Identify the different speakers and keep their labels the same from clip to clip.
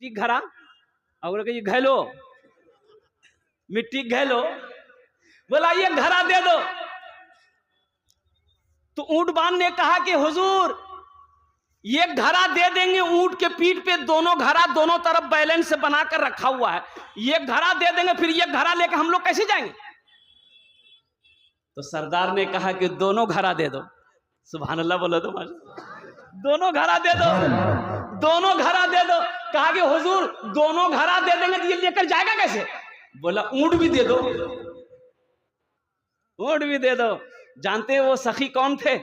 Speaker 1: मिट्टी घरा और ये घैलो, मिट्टी घैलो, बोला ये घरा दे दो। तो ऊंटवान ने कहा कि हुजूर ये घरा दे देंगे, ऊंट के पीठ पे दोनों घरा दोनों तरफ बैलेंस से बनाकर रखा हुआ है, ये घरा दे देंगे, फिर ये घरा लेकर हम लोग कैसे जाएंगे? तो सरदार ने कहा कि दोनों घरा दे दो। सुभान अल्लाह बोलो तो दोनों घरा दे दो, दोनों घरा दे दो। कहा कि हुजूर दोनों घरा दे देंगे तो ये लेकर जाएगा कैसे? बोला ऊंट भी दे दो, ऊंट भी दे दो। जानते हैं वो सखी कौन थे?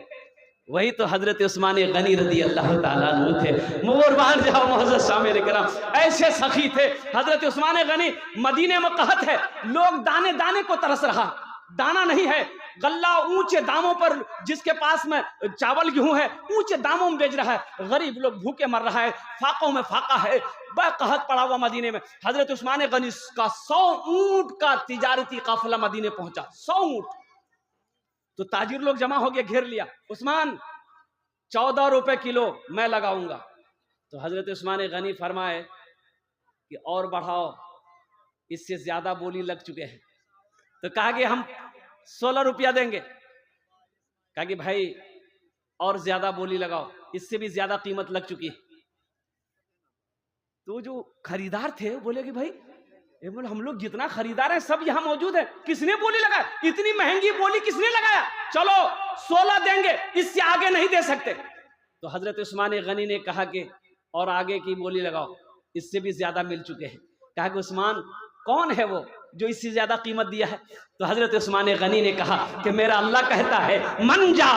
Speaker 1: वही तो हजरत उस्मान गनी रदी अल्लाह ताला अन्हु थे। मुबारक जाओ मोअज़्ज़ज़ शामिल किराम, ऐसे सखी थे हजरत उस्मान गनी। मदीने में कहत है लोग दाने दाने को तरस रहा, दाना नहीं है, गल्ला ऊंचे दामों पर, जिसके पास में चावल गेहूं है ऊंचे दामों में बेच रहा है, गरीब लोग भूखे मर रहा है, फाकों में फाका है, बड़ा कहत पड़ा हुआ मदीने में। हजरत उस्मान गनी का 100 ऊंट का तिजारती काफिला मदीने पहुंचा, 100 ऊंट। तो ताजिर लोग जमा हो गए, घेर लिया। उस्मान 14 रुपए किलो मैं लगाऊंगा। तो हजरत उस्मान गनी फरमाए कि और बढ़ाओ, इससे ज्यादा बोली लग चुके हैं। तो कहा कि हम 16 रुपया देंगे। कहा कि भाई और ज्यादा बोली लगाओ, इससे भी ज्यादा कीमत लग चुकी है। तो जो खरीदार थे बोले कि भाई बोले हम लोग जितना खरीदार हैं सब यहाँ मौजूद है, किसने बोली लगाया? इतनी महंगी बोली किसने लगाया? चलो 16 देंगे, इससे आगे नहीं दे सकते। तो हजरत उस्मान गनी ने कहा कि और आगे की बोली लगाओ, इससे भी ज्यादा मिल चुके हैं। कहा कि उस्मान कौन है वो जो इससे ज्यादा कीमत दिया है? तो हजरत उस्मान गनी ने कहा कि मेरा अल्लाह कहता है मन जा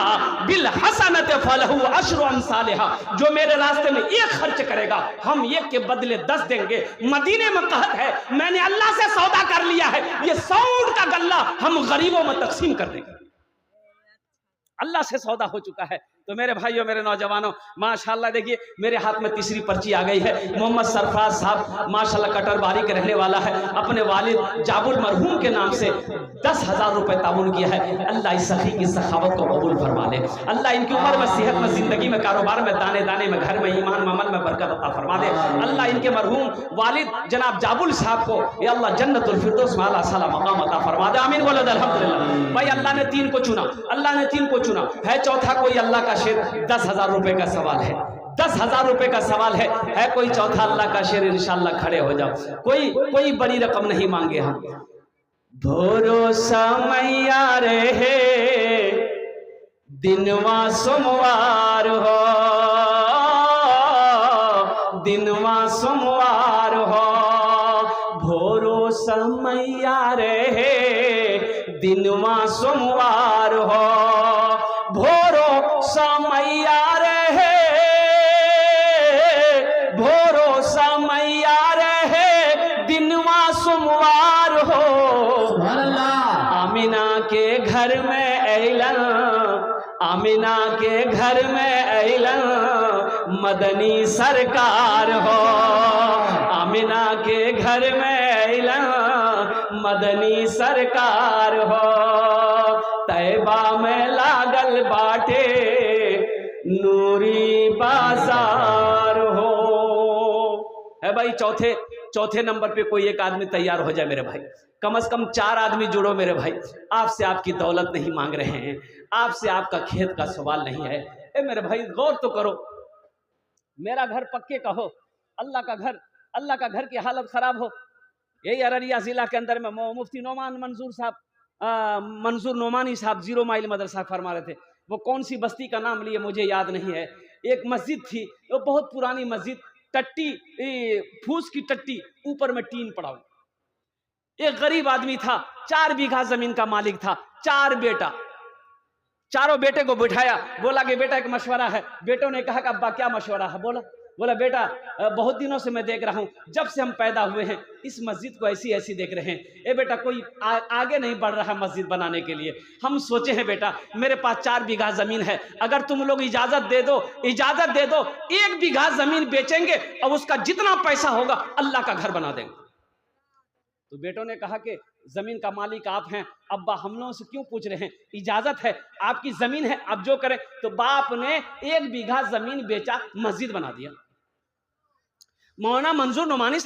Speaker 1: बिल हसनत फलहु अशरु अमसालिहा, जो मेरे रास्ते में एक खर्च करेगा हम एक के बदले 10 देंगे। मदीने में कहत है मैंने अल्लाह से सौदा कर लिया है, ये 100 ऊंट का गल्ला हम गरीबों में तकसीम कर देंगे। अल्लाह से सौदा हो चुका है। तो मेरे भाइयों मेरे नौजवानों, माशाल्लाह देखिए मेरे हाथ में तीसरी पर्ची आ गई है। मोहम्मद सरफराज साहब माशाल्लाह कटरबारी के रहने वाला है, अपने वालिद जाबुल मरहूम के नाम से 10,000 रुपए ताउन किया है। अल्लाह इस सखी की सखावत को कबूल फरमा ले। अल्लाह इनकी उम्र में, सेहत में, जिंदगी में, कारोबार में, दाने दाने में, घर में, ईमान में, अमल में बरकत अता फरमा दे। अल्लाह इनके मरहूम वालिद जनाब जाबुल साहब को या अल्लाह जन्नतुल फिरदौस में आला साला मकाम अता फरमा दे। आमीन बोलो अल्हम्दुलिल्लाह। भाई अल्लाह ने 3 को चुना, अल्लाह ने 3 को चुना है। चौथा कोई अल्लाह का शेर, 10,000 रुपए का सवाल है, 10,000 रुपए का सवाल है कोई चौथा अल्लाह का शेर? इंशाअल्लाह खड़े हो जाओ। कोई बड़ी रकम नहीं मांगे हम। भरोसा मैया रहे दिनवा सोमवार हो, दिनवा सोमवार हो, भरोसा मैया रहे दिनवा सोमवार हो, भरोसा मैया रहे, भरोसा मैया रहे दिनवा सोमवार हो। आमिना के घर में ऐलन, आमिना के घर में ऐलन मदनी सरकार हो, आमिना के घर में ऐलन मदनी सरकार हो। तैबा में लागल बाटे नूरी बाजार हो। है भाई चौथे नंबर पे कोई एक आदमी तैयार हो जाए मेरे भाई, कम से कम 4 आदमी जुड़ो मेरे भाई। आपसे आपकी दौलत नहीं मांग रहे हैं, आपसे आपका खेत का सवाल नहीं है। ए मेरे भाई गौर तो करो, मेरा घर पक्के का हो, अल्लाह का घर की हालत खराब हो। यही अररिया जिला के अंदर में मुफ्ती नोमान मंजूर साहब, मंजूर नोमानी साहब 0 माइल मदरसा फरमा रहे थे। वो कौन सी बस्ती का नाम लिए मुझे याद नहीं है। एक मस्जिद थी, वो बहुत पुरानी मस्जिद, टट्टी, फूस की टट्टी, ऊपर में टीन पड़ा हुआ। एक गरीब आदमी था, 4 बीघा जमीन का मालिक था, 4 बेटा। चारों बेटे को बिठाया, बोला कि बेटा एक मशवरा है। बेटों ने कहा कि अब्बा क्या मशवरा है? बोला बेटा बहुत दिनों से मैं देख रहा हूँ, जब से हम पैदा हुए हैं इस मस्जिद को ऐसी ऐसी देख रहे हैं। ए बेटा कोई आगे नहीं बढ़ रहा मस्जिद बनाने के लिए। हम सोचे हैं बेटा मेरे पास 4 बीघा जमीन है, अगर तुम लोग इजाजत दे दो 1 बीघा जमीन बेचेंगे और उसका जितना पैसा होगा अल्लाह का घर बना देंगे। तो बेटों ने कहा कि जमीन का मालिक आप हैं अब्बा, हम लोगों से क्यों पूछ रहे हैं, इजाजत है, आपकी जमीन है, आप जो करें। तो बाप ने 1 बीघा जमीन बेचा, मस्जिद बना दिया। मौलाना मंजूर नोमानी